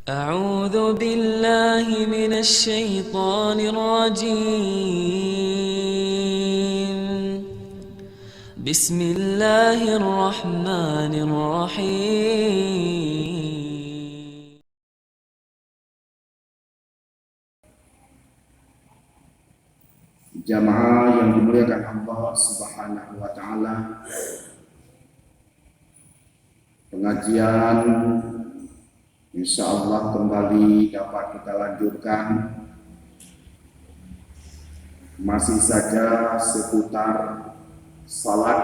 أعوذ بالله من الشيطان الرجيم. بسم الله الرحمن الرحيم. Jamaah yang dimuliakan Allah Subhanahu wa taala. Pengajian insyaallah kembali dapat kita lanjutkan. Masih saja seputar salat.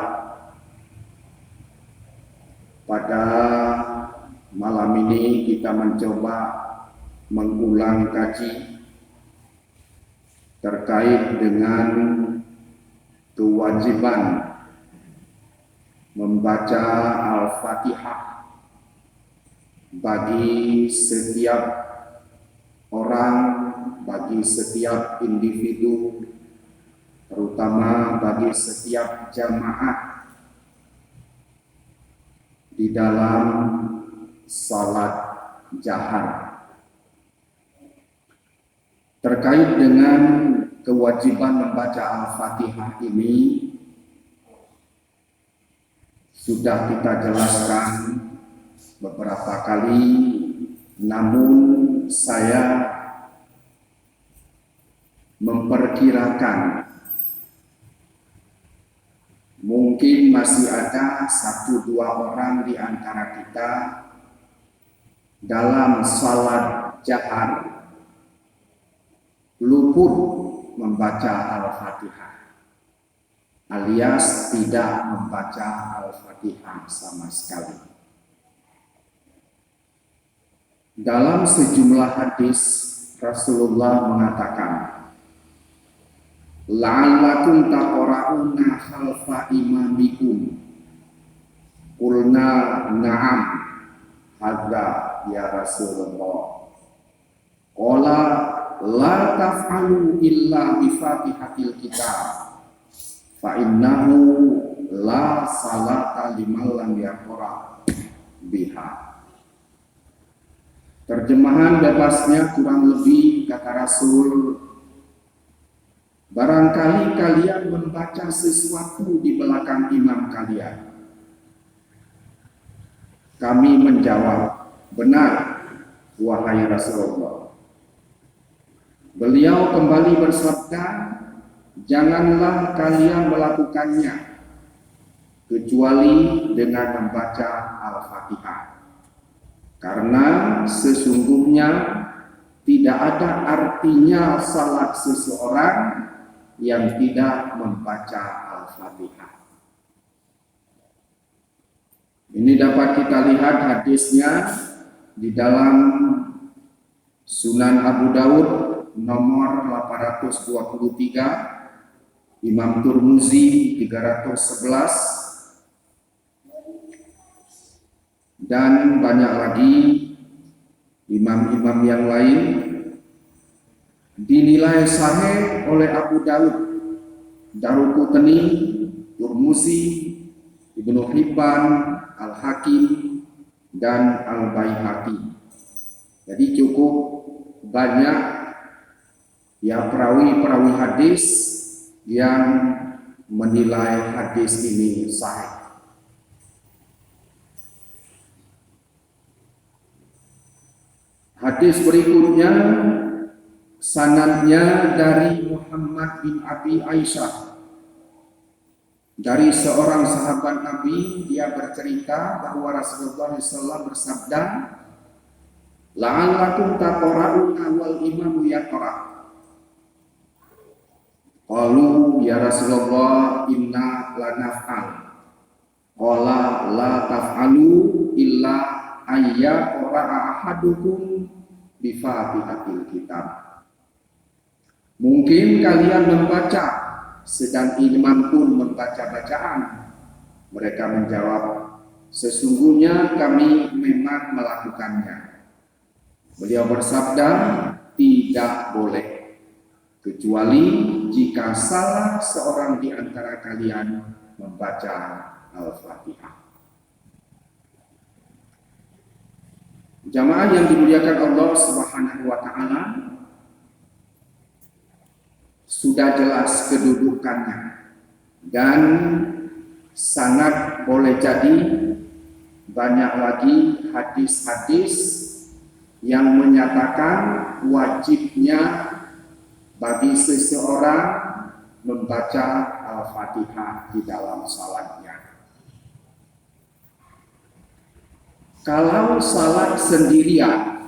Pada malam ini kita mencoba mengulang kaji terkait dengan kewajiban membaca Al-Fatihah bagi setiap orang, bagi setiap individu, terutama bagi setiap jamaah di dalam salat jahar. Terkait dengan kewajiban membaca Al-Fatihah ini sudah kita jelaskan beberapa kali, namun saya memperkirakan mungkin masih ada 1-2 orang di antara kita dalam salat jahar luput membaca Al-Fatihah alias tidak membaca Al-Fatihah sama sekali. Dalam sejumlah hadis Rasulullah mengatakan, la'allakum taqra'una khalfa imamikum. Qulna na'am hadza ya Rasulullah. Qala la taf'alu illa bi Fatihatil kitab fa innahu la salata liman lam yaqra biha. Terjemahan bebasnya kurang lebih kata Rasul, barangkali kalian membaca sesuatu di belakang imam kalian. Kami menjawab, benar wahai Rasulullah. Beliau kembali bersabda, janganlah kalian melakukannya kecuali dengan membaca Al-Fatihah. Karena sesungguhnya tidak ada artinya salat seseorang yang tidak membaca Al-Fatihah. Ini dapat kita lihat hadisnya di dalam Sunan Abu Daud nomor 823, Imam Turmuzi 311, dan banyak lagi imam-imam yang lain. Dinilai sahih oleh Abu Daud, Daruqutni, Turmuzi, Ibnu Hibban, Al-Hakim, dan Al-Baihaqi. Jadi cukup banyak ya perawi-perawi hadis yang menilai hadis ini sahih. Hadis berikutnya sanadnya dari Muhammad bin Abi Aisyah, dari seorang sahabat Nabi. Dia bercerita bahwa Rasulullah SAW bersabda, la'allakum taqra'una wal imamu yaqra'. Qalu ya Rasulullah inna la naf'al. Qala la taf'alu illa ayya qara'a ahadukum bi Fatihatil kitab. Mungkin kalian membaca sedang imam pun membaca bacaan. Mereka menjawab, sesungguhnya kami memang melakukannya. Beliau bersabda, tidak boleh kecuali jika salah seorang di antara kalian membaca Al-Fatihah. Jamaah yang dimuliakan Allah Subhanahu wa taala, sudah jelas kedudukannya dan sangat boleh jadi banyak lagi hadis-hadis yang menyatakan wajibnya bagi seseorang membaca Al-Fatihah di dalam salatnya. Kalau salat sendirian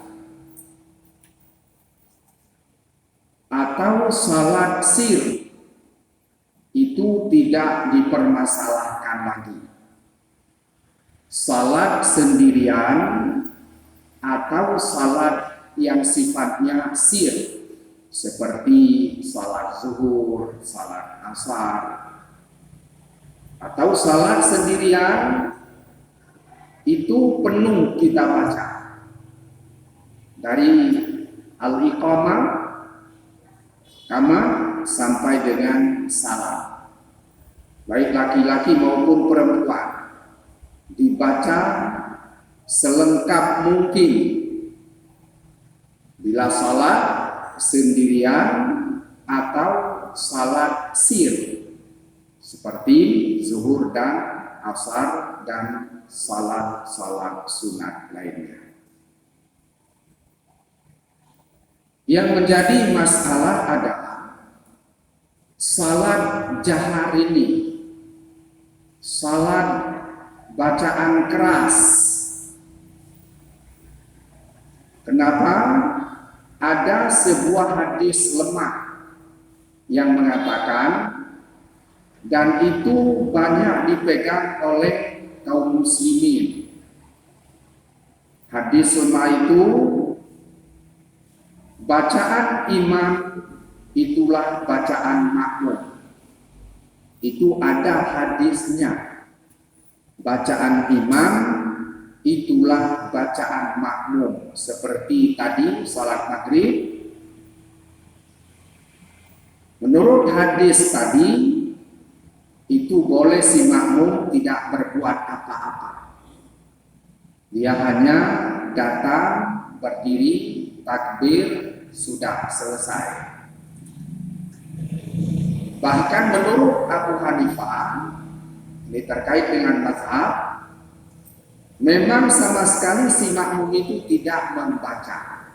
atau salat sir itu tidak dipermasalahkan lagi. Salat sendirian atau salat yang sifatnya sir seperti salat zuhur, salat asar, atau salat sendirian itu penuh kita baca dari al-iqamah kama sampai dengan salam, baik laki-laki maupun perempuan, dibaca selengkap mungkin. Bila salat sendirian atau salat sir seperti zuhur dan asar dan salat-salat sunat lainnya. Yang menjadi masalah adalah salat jahar ini, salat bacaan keras. Kenapa? Ada sebuah hadis lemah yang mengatakan, dan itu banyak dipegang oleh kaum muslimin. Hadis lemah itu, bacaan imam itulah bacaan makmum. Itu ada hadisnya. Bacaan imam itulah bacaan makmum. Seperti tadi salat maghrib, menurut hadis tadi itu boleh si makmum tidak berbuat apa-apa. Dia hanya datang, berdiri, takbir, sudah selesai. Bahkan menurut Abu Hanifah, ini terkait dengan mazhab, memang sama sekali si makmum itu tidak membaca.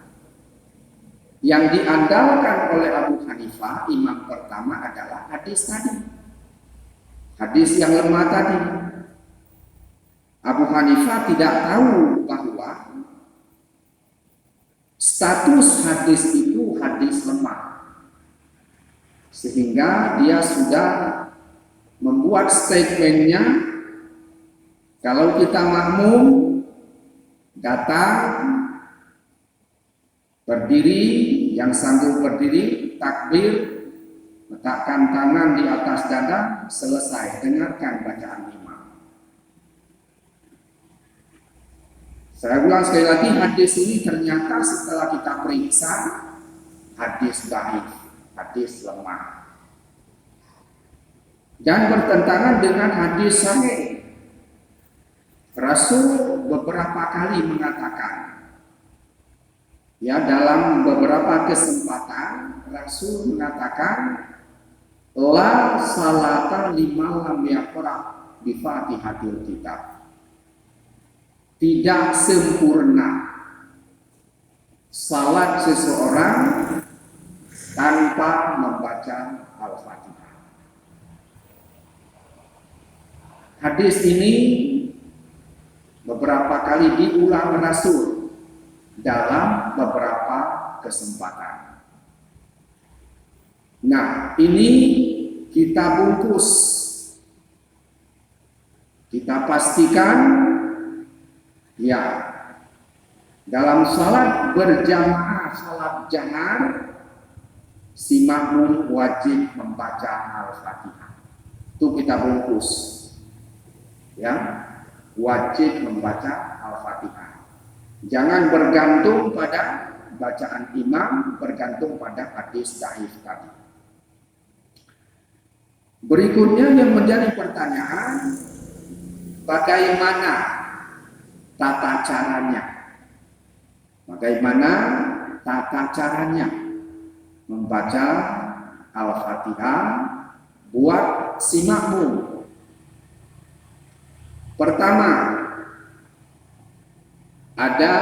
Yang diandalkan oleh Abu Hanifah, imam pertama adalah hadis tadi, hadis yang lemah tadi. Abu Hanifah tidak tahu bahwa status hadis itu hadis lemah, sehingga dia sudah membuat statementnya, kalau kita makmum datang, berdiri, yang sanggup berdiri, takbir, letakkan tangan di atas dada, selesai, dengarkan bacaan imam. Saya ulang sekali lagi, hadis ini ternyata setelah kita periksa, hadis dhaif, hadis lemah, dan bertentangan dengan hadis sahih. Rasul beberapa kali mengatakan, ya, dalam beberapa kesempatan Rasul mengatakan, la salata liman lam yaqra bi Fatihatil Kitab. Tidak sempurna salat seseorang tanpa membaca Al-Fatihah. Hadis ini beberapa kali diulang Rasul dalam beberapa kesempatan. Nah, ini kita bungkus, kita pastikan, ya, dalam salat berjamaah, salat jahar, si makmum wajib membaca Al-Fatihah. Itu kita bungkus, ya, wajib membaca Al-Fatihah. Jangan bergantung pada bacaan imam, bergantung pada hadis dhaif tadi. Berikutnya yang menjadi pertanyaan, bagaimana tata caranya? Bagaimana tata caranya membaca Al-Fatihah buat si makmum? Pertama, ada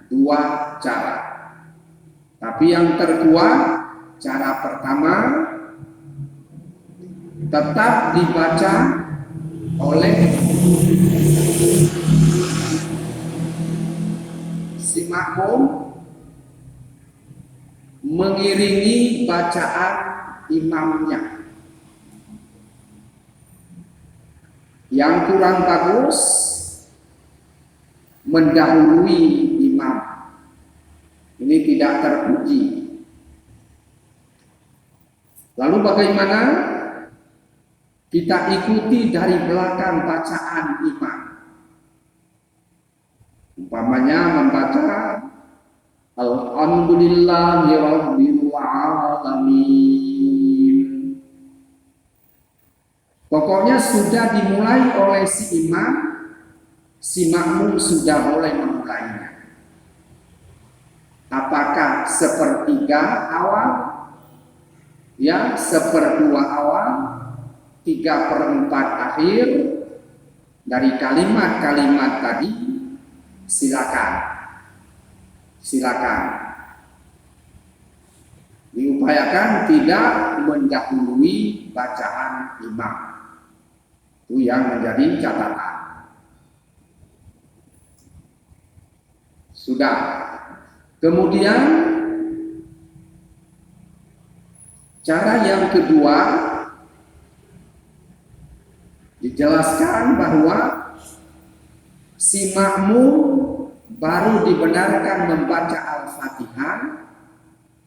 dua cara. Tapi yang terkuat, cara pertama tetap dibaca oleh si makmum mengiringi bacaan imamnya. Yang kurang bagus mendahului imam. Ini tidak terpuji. Lalu bagaimana? Kita ikuti dari belakang bacaan imam. Umpamanya membaca Alhamdulillahirabbil alamin. Pokoknya sudah dimulai oleh si imam, si makmum sudah boleh memulainya. Apakah sepertiga awal, ya seperdua awal, 3/4 akhir dari kalimat-kalimat tadi, silakan. Diupayakan tidak mendahului bacaan imam. Itu yang menjadi catatan. Sudah. Kemudian cara yang kedua dijelaskan bahwa si makmum baru dibenarkan membaca Al-Fatihah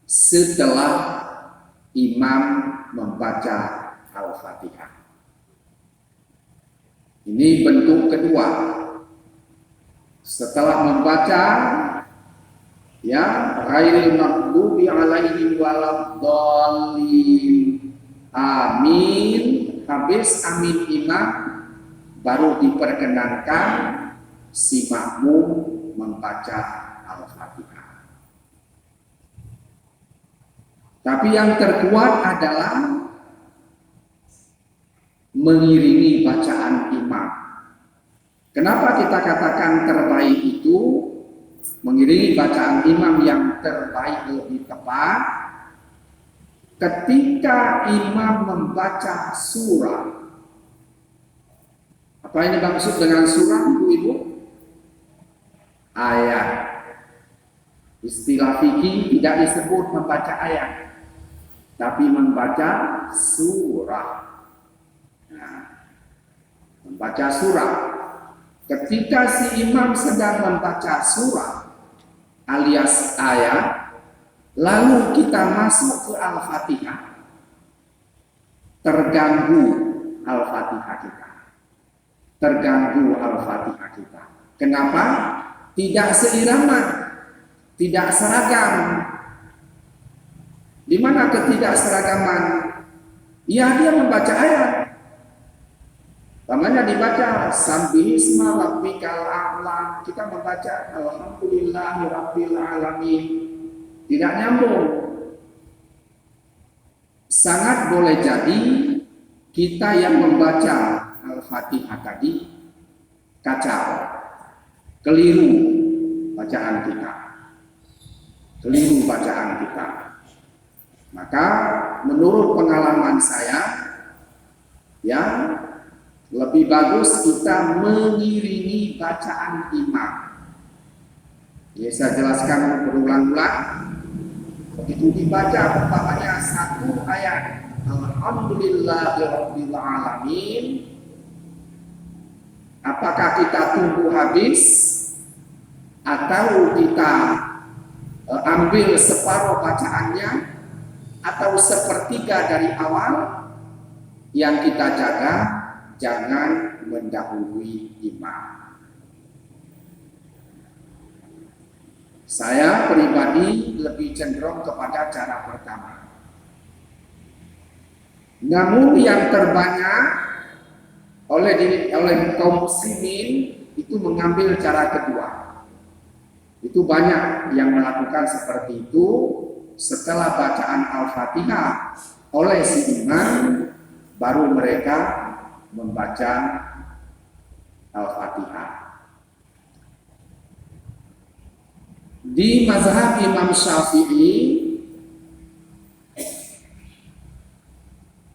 setelah imam membaca Al-Fatihah. Ini bentuk kedua. Setelah membaca ya ghairil maghdubi alaihim waladdallin, amin, habis amin imam, baru diperkenankan si makmum membaca Al-Fatihah. Tapi yang terkuat adalah mengiringi bacaan imam. Kenapa kita katakan terbaik itu? Mengiringi bacaan imam yang terbaik lebih tepat ketika imam membaca surah. Apa ini maksud dengan surah, Ibu? Ayat. Istilah fikih tidak disebut membaca ayat, tapi membaca surah. Nah, membaca surah. Ketika si imam sedang membaca surah alias ayat, lalu kita masuk ke Al-Fatihah, terganggu Al-Fatihah kita. Kenapa? Tidak seirama, tidak seragam. Di mana ketidakseragaman? Ya, dia membaca ayat. Namanya dibaca Sabbihisma rabbikal a'la, kita membaca Alhamdulillahirabbil alamin. Tidak nyambung. Sangat boleh jadi kita yang membaca Al-Fatihah tadi kacau, keliru bacaan kita. Maka menurut pengalaman saya, ya lebih bagus kita mengiringi bacaan imam. Ya, saya jelaskan berulang-ulang. Begitu dibaca umpamanya satu ayat Alhamdulillahirabbil alamin, apakah kita tunggu habis atau kita ambil separuh bacaannya atau sepertiga dari awal? Yang kita jaga jangan mendahului imam. Saya pribadi lebih cenderung kepada cara pertama. Namun yang terbanyak oleh kaum muslimin itu mengambil cara kedua. Itu banyak yang melakukan seperti itu setelah bacaan Al-Fatihah oleh si imam, baru mereka membaca Al-Fatihah. Di mazhab Imam Syafi'i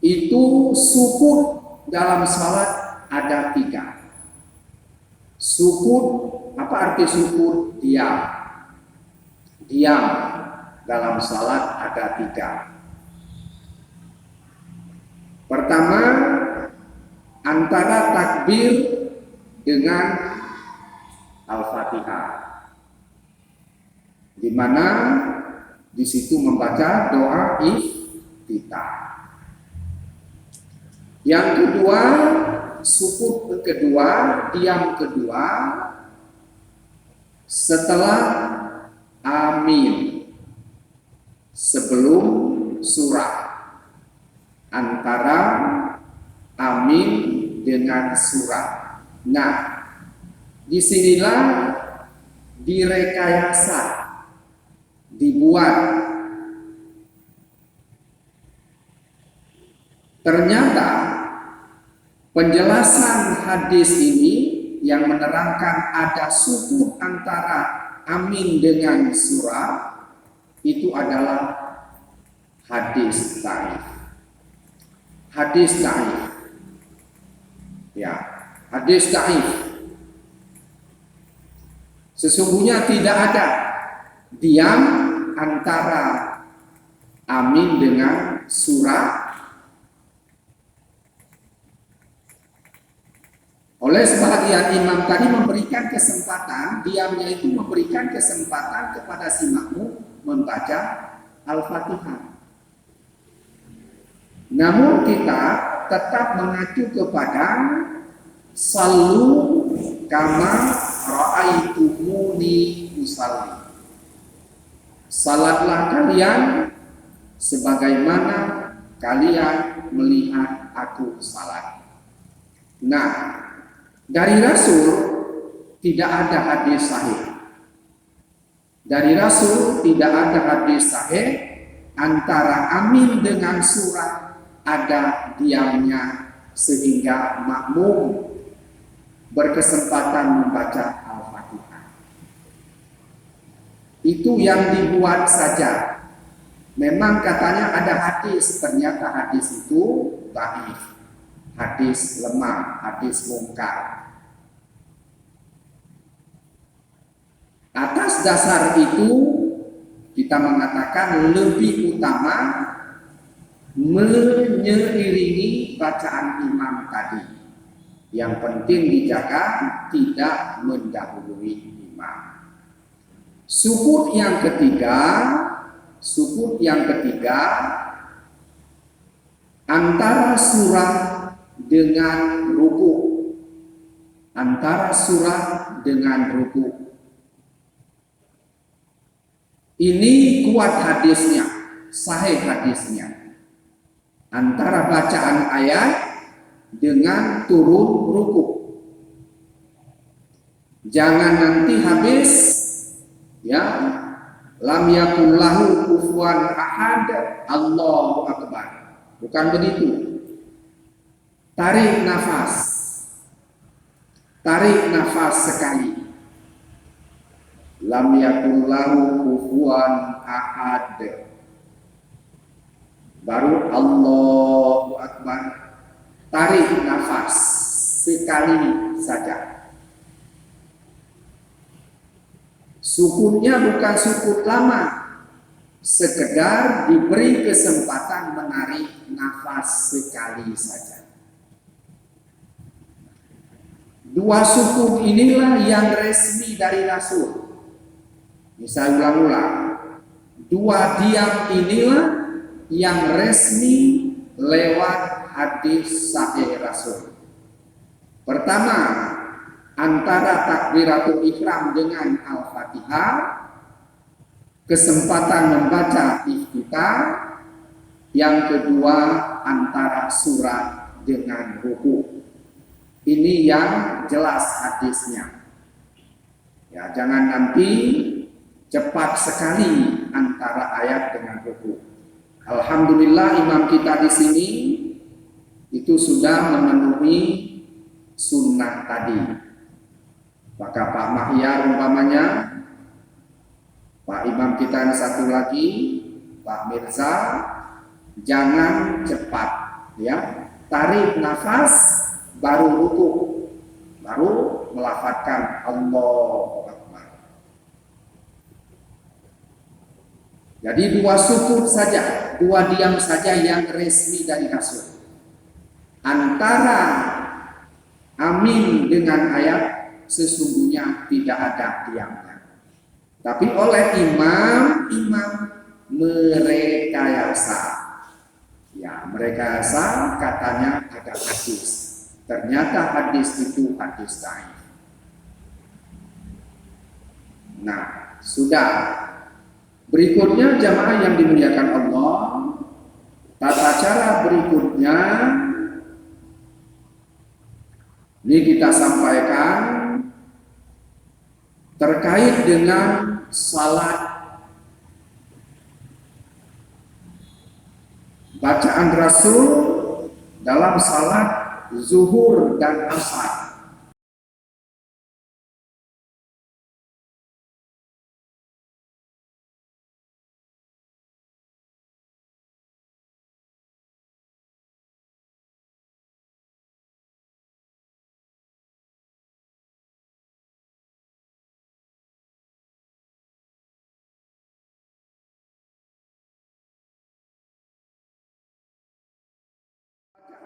itu sukut dalam salat ada 3. Sukut, apa arti sukut? Diam. Diam dalam salat ada 3. Pertama, antara takbir dengan Al-Fatihah, di mana di situ membaca doa iftitah. Yang kedua, sukut kedua, diam kedua, setelah amin, sebelum surah, antara amin dengan surah. Nah, disinilah direkayasa, dibuat. Ternyata penjelasan hadis ini yang menerangkan ada sukut antara amin dengan surah itu adalah hadis dhaif. Hadis dhaif. Ya, hadis dhaif. Sesungguhnya tidak ada diam antara amin dengan surah. Oleh sebagian imam tadi memberikan kesempatan, diamnya itu memberikan kesempatan kepada si makmum membaca Al-Fatihah. Namun kita tetap mengacu kepada sallu kama ra'aitumuni usalli. Salatlah kalian sebagaimana kalian melihat aku salat. Nah, dari Rasul tidak ada hadis sahih. Dari Rasul tidak ada hadis sahih antara amin dengan surah ada diamnya sehingga makmum berkesempatan membaca Al-Fatihah. Itu yang dibuat saja. Memang katanya ada hadis, ternyata hadis itu dhaif, hadis lemah, hadis mungkar. Atas dasar itu kita mengatakan lebih utama menyeiringi bacaan imam tadi. Yang penting dijaga tidak mendahului imam. Sukut yang ketiga antara surah dengan ruku. Antara surah dengan ruku. Ini kuat hadisnya, sahih hadisnya. Antara bacaan ayat dengan turun ruku. Jangan nanti habis ya, lam yakul lahu kufuwan ahad, Allahu akbar. Bukan begitu. Tarik nafas. Tarik nafas sekali. Lam yakul lahu kufuwan ahad. Baru Allahu akbar. Tarik nafas sekali saja. Sukunnya bukan sukut lama, sekedar diberi kesempatan menarik nafas sekali saja. Dua sukun inilah yang resmi dari Rasul. Bisa ulang-ulang. Dua diam inilah yang resmi lewat hadis sahih Rasul. Pertama, antara takbiratul ihram dengan Al-Fatihah, kesempatan membaca iftitah. Yang kedua, antara surah dengan ruku. Ini yang jelas hadisnya. Ya, jangan nanti cepat sekali antara ayat dengan ruku. Alhamdulillah imam kita di sini itu sudah memenuhi sunnah tadi. Maka Pak Mahyar umpamanya, Pak imam kita yang satu lagi, Pak Mirza, jangan cepat, ya, tarik nafas baru ruku, baru melafadzkan Allahu Akbar. Jadi dua sukun saja, dua diam saja yang resmi dari Rasul. Antara amin dengan ayat sesungguhnya tidak ada diamnya. Tapi oleh imam merekayasa. Ya, merekayasa katanya ada hadis. Ternyata hadis itu hadis dhaif. Nah, sudah. Berikutnya jamaah yang dimuliakan Allah, tata cara berikutnya ini kita sampaikan terkait dengan salat bacaan Rasul dalam salat zuhur dan asar.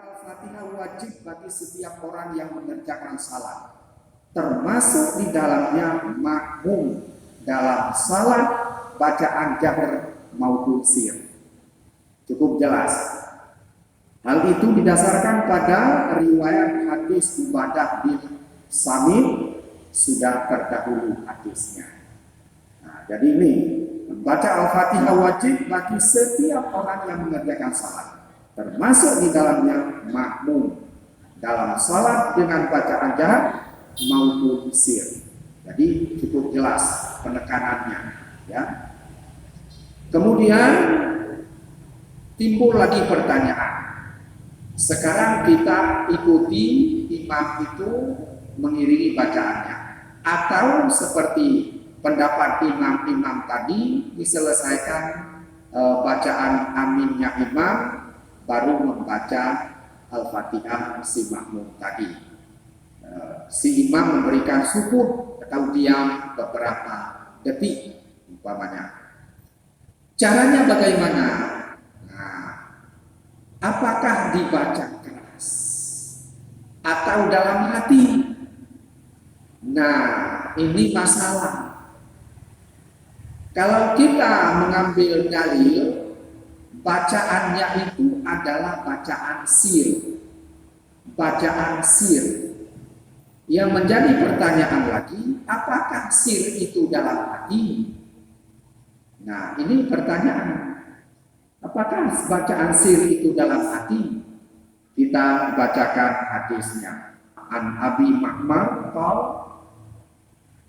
Al-Fatihah wajib bagi setiap orang yang mengerjakan salat, termasuk di dalamnya makmum dalam salat bacaan jahar maupun sir. Cukup jelas. Hal itu didasarkan pada riwayat hadis Ubadah bin Samit, sudah terdahulu hadisnya. Nah, jadi ini membaca Al-Fatihah wajib bagi setiap orang yang mengerjakan salat, termasuk di dalamnya makmum dalam salat dengan bacaan jahar maupun sir. Jadi cukup jelas penekanannya, ya. Kemudian timbul lagi pertanyaan. Sekarang kita ikuti imam itu mengiringi bacaannya, atau seperti pendapat imam-imam tadi diselesaikan bacaan aminnya imam baru membaca Al-Fatihah si makmum tadi. Si imam memberikan sukun atau diam beberapa detik umpamanya. Caranya bagaimana? Nah, apakah dibaca keras atau dalam hati? Nah, ini masalah. Kalau kita mengambil dalil, bacaannya itu adalah bacaan sir. Bacaan sir. Yang menjadi pertanyaan lagi, apakah sir itu dalam hati? Nah, ini pertanyaan. Apakah bacaan sir itu dalam hati? Kita bacakan hadisnya. An Abi Ma'mar qol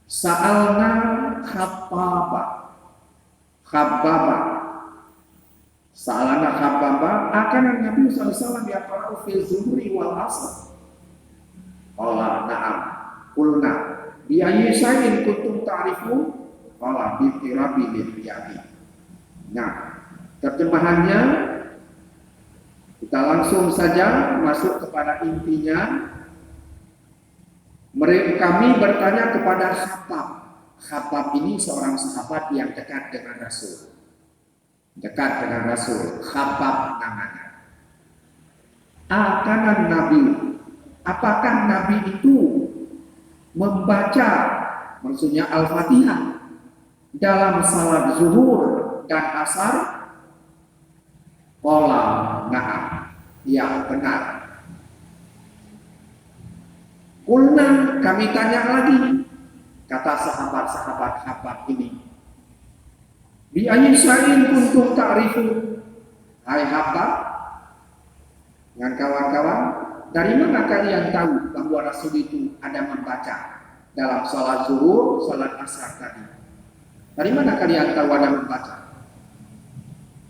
sa'alna khabbaba Sa'alana khabbaba akan Nabi SAW yaqra'u fi zuhri wal asr. Qala na'am. Qulna bi ayyi shay'in kuntum ta'rifun? Qala bi tirabi lihiyati. Nah, terjemahannya kita langsung saja masuk kepada intinya. Kami bertanya kepada Khabbab. Khabbab ini seorang sahabat yang dekat dengan Rasul. Dekat dengan Rasul, Khabbab namanya. Akanan Nabi, apakah Nabi itu membaca, maksudnya Al-Fatihah dalam salat zuhur dan asar? Qala na'am, ya benar. Qulna, kami tanya lagi, kata sahabat-sahabat Khabbab ini, bi ayyi syai'in kuntum ta'rifun? Hai Khabbab, dengan kawan-kawan, dari mana kalian tahu bahwa Rasul itu ada membaca dalam salat zuhur, salat asar tadi? Dari mana kalian tahu ada membaca?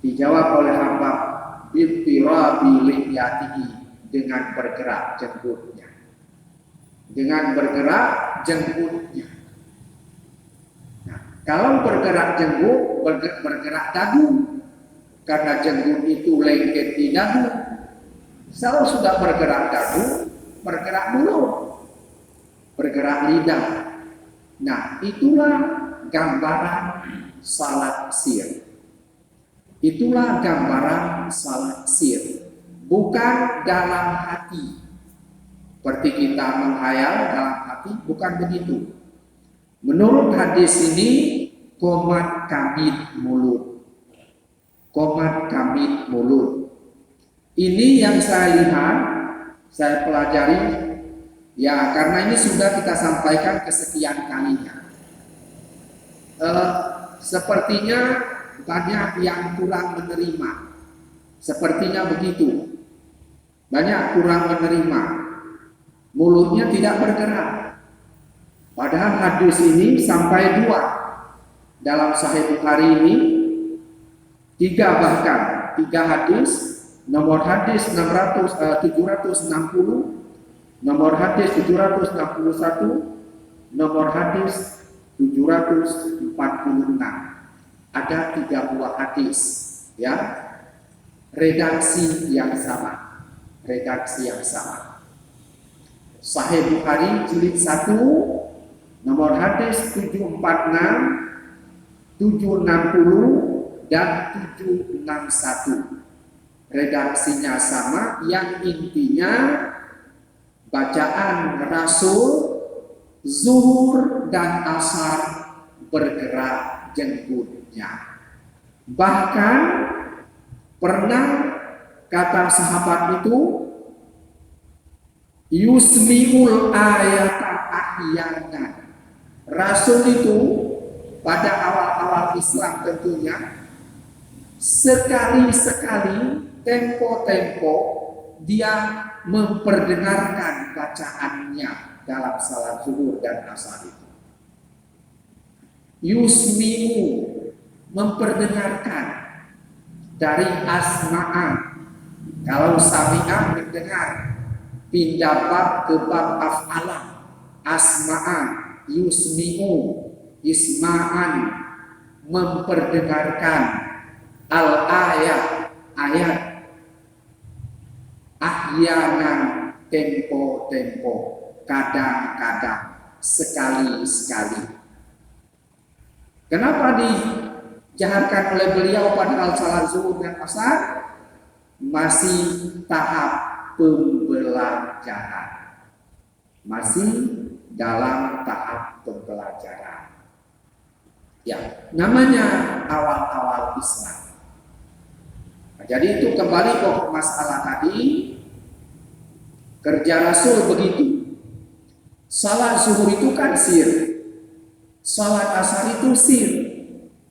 Dijawab oleh hamba, bittirabi lihyatihi, dengan bergerak jenggotnya. Dengan bergerak jenggotnya. Nah, kalau bergerak jenggot, bergerak dagu, karena jenggot itu lengket di dagu. Kalau sudah bergerak dagu, bergerak mulut, bergerak lidah. Nah, itulah gambaran salat sir. Itulah gambaran salat sir. Bukan dalam hati. Seperti kita menghayal dalam hati, bukan begitu. Menurut hadis ini, qomat kamit mulut. Qomat kamit mulut. Ini yang saya lihat, saya pelajari, ya karena ini sudah kita sampaikan kesekian kalinya. Sepertinya banyak yang kurang menerima. Sepertinya begitu. Banyak kurang menerima. Mulutnya tidak bergerak. Padahal hadis ini sampai 2 dalam Sahih Bukhari ini, 3 bahkan 3 hadis. Nomor hadis 760, nomor hadis 761, nomor hadis 746. Ada 3 buah hadis, ya, redaksi yang sama, Sahih Bukhari jilid 1, nomor hadis 746, 760 dan 761. Redaksinya sama, yang intinya bacaan Rasul zuhur dan asar bergerak jenggotnya. Bahkan pernah kata sahabat itu, yusmiul ayatan ahyanan. Rasul itu pada awal-awal Islam tentunya, sekali-sekali, tempo-tempo dia memperdengarkan bacaannya dalam salat zuhur dan asar itu. Yusmi'u, memperdengarkan, dari asma'an. Kalau sami'ah mendengar, pindah bab ke bab af'alan. Asma'an, yusmi'u, isma'an, memperdengarkan, al-ayat, ayat, ahyanan, tempo-tempo, kadang-kadang, sekali-sekali. Kenapa dijaharkan oleh beliau padahal salat zuhur dan asar? Masih tahap pembelajaran. Masih dalam tahap pembelajaran. Ya, namanya awal-awal Islam. Nah, jadi itu kembali ke masalah tadi. Kerja Rasul begitu. Salat zuhur itu kan sir, salat asar itu sir.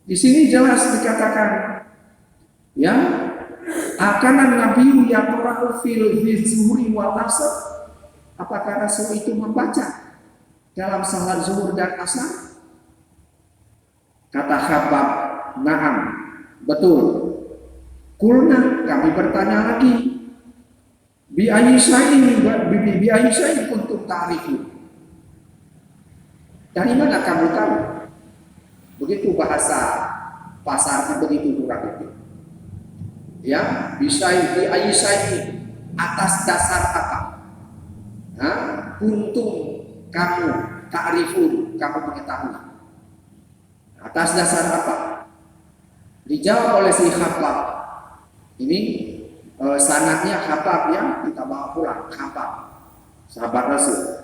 Di sini jelas dikatakan, ya, akanan Nabi yaqra'u fil zuhri wal asar. Apakah Rasul itu membaca dalam salat zuhur dan asar? Kata Khabbab, na'am, betul. Kulna, kami bertanya lagi, bi ayyi syai'in kuntum ta'rifun. Dari mana kamu tahu? Begitu bahasa pasarnya, begitu kurang itu. Ya, bi ayyi syai'in, atas dasar apa? Kuntum kamu ta'rifun, kamu mengetahui. Atas dasar apa? Dijawab oleh si Khabbab. Ini sanadnya Khabbab yang kita bawa pulang, Khabbab, sahabat Rasul.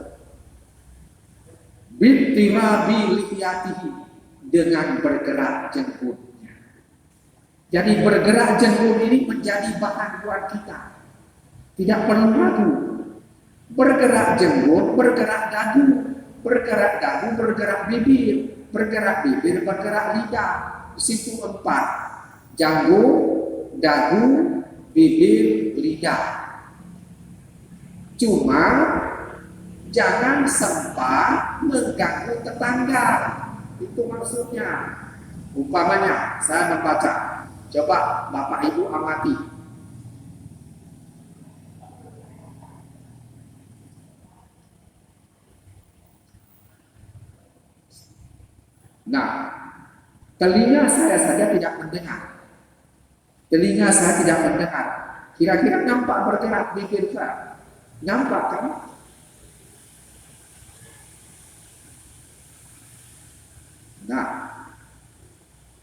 Bittirabi lihyatihi, dengan bergerak jenggotnya. Jadi bergerak jenggot ini menjadi bahan buat kita. Tidak perlu ragu. Bergerak jenggot, bergerak dagu, bergerak bibir, bergerak lidah. Situ 4. Janggut, dagu, bibir, lidah. Cuma jangan sempat mengganggu tetangga. Itu maksudnya. Umpamanya saya membaca, coba Bapak Ibu amati. Nah, telinga saya saja tidak mendengar. Telinga saya tidak mendengar. Kira-kira nampak bergerak bibir saya? Nampak kan? Nah,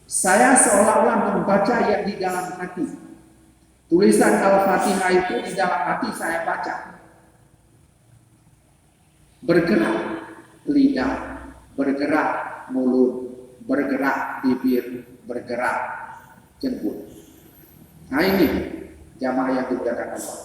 saya seolah-olah membaca yang di dalam hati. Tulisan Al-Fatihah itu di dalam hati saya baca. Bergerak lidah, bergerak mulut, bergerak bibir, bergerak jenggut. Nah ini jamaah yang dimuliakan Allah.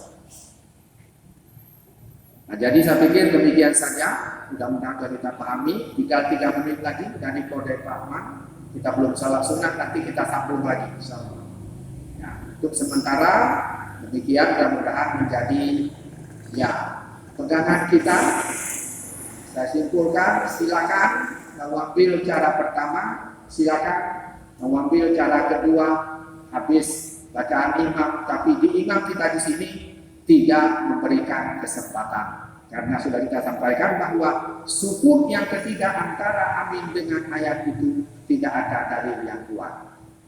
Nah jadi saya pikir demikian saja. Mudah-mudahan kita pahami. Tinggal 3 menit lagi dari kode Pak Ahmad. Kita belum salat sunat, nanti kita sambung lagi. Nah, untuk sementara demikian, mudah-mudahan menjadi ya pegangan kita. Saya simpulkan, silakan mengambil cara pertama, silakan mengambil cara kedua habis bacaan imam, tapi di imam kita di sini tidak memberikan kesempatan. Karena sudah kita sampaikan bahwa sukun yang ketiga antara amin dengan ayat itu tidak ada dalil yang kuat.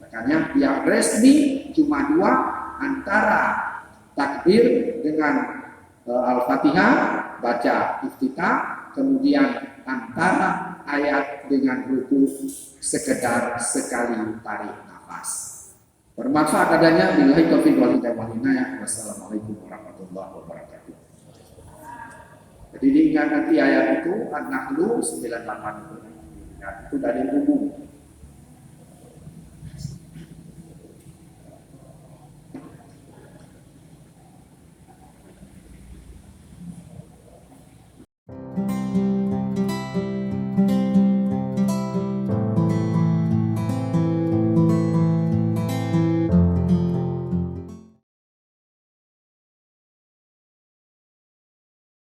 Makanya yang resmi cuma 2, antara takbir dengan Al-Fatihah, baca iftitah, kemudian antara ayat dengan ruku sekedar sekali tarik nafas. Bermanfaat adanya. Billahi taufiq wal hidayah. Wassalamualaikum warahmatullahi wabarakatuh. Jadi diingat nanti ayat itu An-Nahl 98 itu dari umum.